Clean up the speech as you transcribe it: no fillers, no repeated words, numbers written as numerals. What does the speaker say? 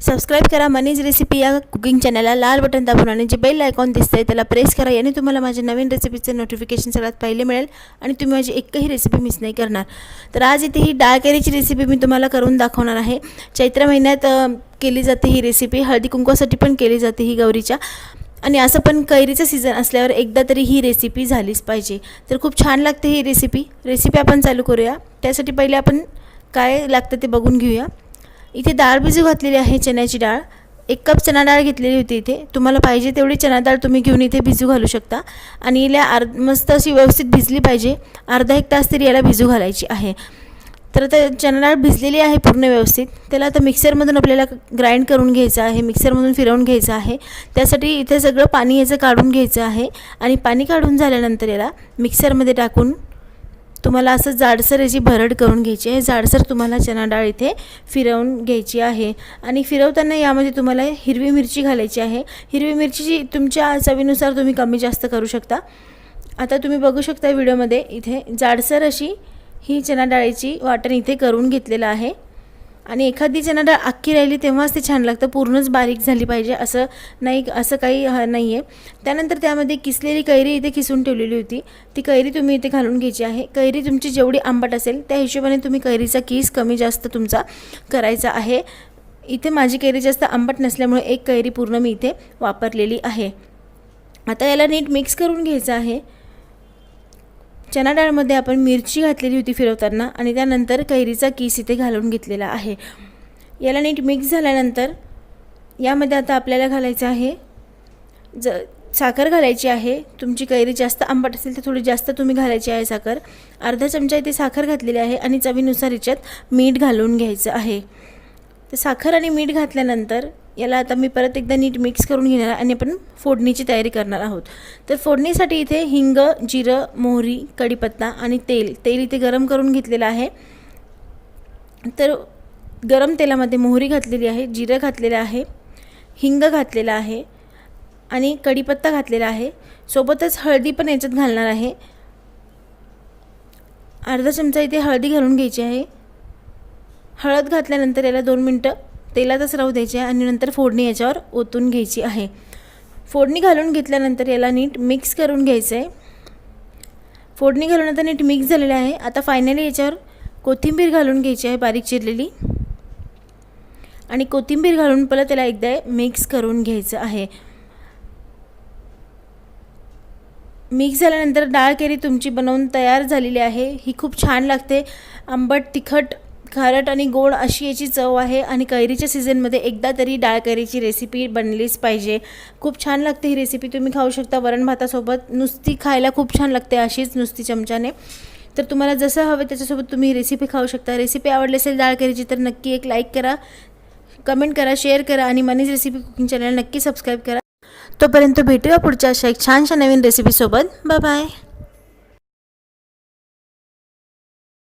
Subscribe करा मनीज recipe या cooking चॅनलला, लाल बटन दाबून आणि जे बेल आयकॉन दिसतंय त्याला प्रेस करा. याने तुम्हाला माझ्या नवीन रेसिपीचे नोटिफिकेशन सगळ्यात पहिले मिळेल आणि तुम्ही माझी एकही रेसिपी मिस नाही करणार. तर आज इथे ही डाळ करीची रेसिपी मी तुम्हाला करून दाखवणार आहे. चैत्र महिन्यात केली जाते ही रेसिपी, हळदी कुंकवासाठी पण केली जाते ही गौरीच्या. आणि असं पण कैरीचं सीझन असल्यावर एकदा तरी ही रेसिपी झालीच पाहिजे. तर खूप छान लागते ही रेसिपी आपण चालू करूया. त्यासाठी पहिले आपण काय लागतं ते बघून घेऊया. इथे डाळ भिजू घातलेली आहे, चण्याची डाळ. 1 कप चणा डाळ घेतलेली होती. इथे तुम्हाला पाहिजे तेवढी चणा डाळ तुम्ही घेऊन इथे भिजू घालू शकता. आणि याला मस्त अशी व्यवस्थित भिजली पाहिजे. अर्धा 1 तास तरी याला भिजू घालायची आहे. तर आता चणा डाळ भिजलेली आहे पूर्ण व्यवस्थित. त्याला आता मिक्सरमधून आपल्याला ग्राइंड करून घ्यायचं आहे, मिक्सरमधून फिरवून घ्यायचं आहे. त्यासाठी इथे सगळं पाणी याचं काढून घ्यायचं आहे. आणि पाणी काढून झाल्यानंतर याला मिक्सरमध्ये टाकून तुम्हाला असं जाडसर याची भरड करून घ्यायची आहे. जाडसर तुम्हाला चणा डाळ इथे फिरवून घ्यायची आहे. आणि फिरवताना यामध्ये तुम्हाला हिरवी मिरची घालायची आहे. हिरवी मिरचीची तुमच्या चवीनुसार तुम्ही कमी जास्त करू शकता. आता तुम्ही बघू शकता व्हिडिओमध्ये इथे जाडसर अशी ही चणा डाळीची वाटण इथे करून घेतलेलं आहे. आणि एखादी चणा डाळ अख्खी राहिली तेव्हाच ते छान लागतं, पूर्णच बारीक झाली पाहिजे असं नाही, असं काही नाही आहे. त्यानंतर त्यामध्ये किसलेली कैरी इथे किसून ठेवलेली होती, ती कैरी तुम्ही इथे घालून घ्यायची आहे. कैरी तुमची जेवढी आंबट असेल त्या हिशोबाने तुम्ही कैरीचा किस कमी जास्त तुमचा करायचा आहे. इथे माझी कैरी जास्त आंबट नसल्यामुळे 1 कैरी पूर्ण मी इथे वापरलेली आहे. आता याला नीट मिक्स करून घ्यायचं आहे. चणा डाळमध्ये आपण मिरची घातलेली होती फिरवताना आणि त्यानंतर कैरीचा किस इथे घालून घेतलेला आहे. याला नीट मिक्स झाल्यानंतर यामध्ये आता आपल्याला घालायचं आहे साखर घालायची आहे. तुमची कैरी जास्त आंबट असेल तर थोडी जास्त तुम्ही घालायची आहे साखर. अर्धा चमचा इथे साखर घातलेली आहे आणि चवीनुसार याच्यात मीठ घालून घ्यायचं आहे. तर साखर आणि मीठ घातल्यानंतर याला आता मी परत एकदा नीट मिक्स करून घेणार आणि आपण फोडणीची तयारी करणार आहोत. तर फोडणीसाठी इथे हिंग, जिरं, मोहरी, कढीपत्ता आणि तेल इथे गरम करून घेतलेलं आहे. तर गरम तेलामध्ये मोहरी घातलेली आहे, जिरं घातलेलं आहे, हिंग घातलेला आहे आणि कढीपत्ता घातलेला आहे. सोबतच हळदी पण याच्यात घालणार आहे. अर्धा चमचा इथे हळदी घालून घ्यायची आहे. हळद घातल्यानंतर याला 2 मिनटं तेलातच राहू द्यायचे आहे आणि नंतर फोडणी याच्यावर ओतून घ्यायची आहे. फोडणी घालून घेतल्यानंतर याला नीट मिक्स करून घ्यायचं आहे. फोडणी घालून आता नीट मिक्स झालेलं आहे. आता फायनली याच्यावर कोथिंबीर घालून घ्यायची आहे बारीक चिरलेली. आणि कोथिंबीर घालून परत त्याला एकदा मिक्स करून घ्यायचं आहे. मिक्स झाल्यानंतर डाळ करी तुमची बनवून तयार झालेली आहे. ही खूप छान लागते. आंबट, तिखट, खारट आणि गोड अशी याची चव आहे. आणि कैरीच्या सीझनमध्ये एकदा तरी डाळ करीची रेसिपी बनलीच पाहिजे. खूप छान लागते ही रेसिपी. तुम्ही खाऊ शकता वरण भातासोबत. नुसती खायला खूप छान लागते अशीच नुसती चमच्याने. तर तुम्हाला जसं हवं त्याच्यासोबत तुम्ही रेसिपी खाऊ शकता. रेसिपी आवडली असेल डाळ करीची तर नक्की एक लाईक करा, कमेंट करा, शेअर करा आणि मनीज रेसिपी कुकिंग चॅनल नक्की सबस्क्राईब करा. तोपर्यंत भेटूया पुढच्या अशा एक छानशा नवीन रेसिपीसोबत. Bye bye.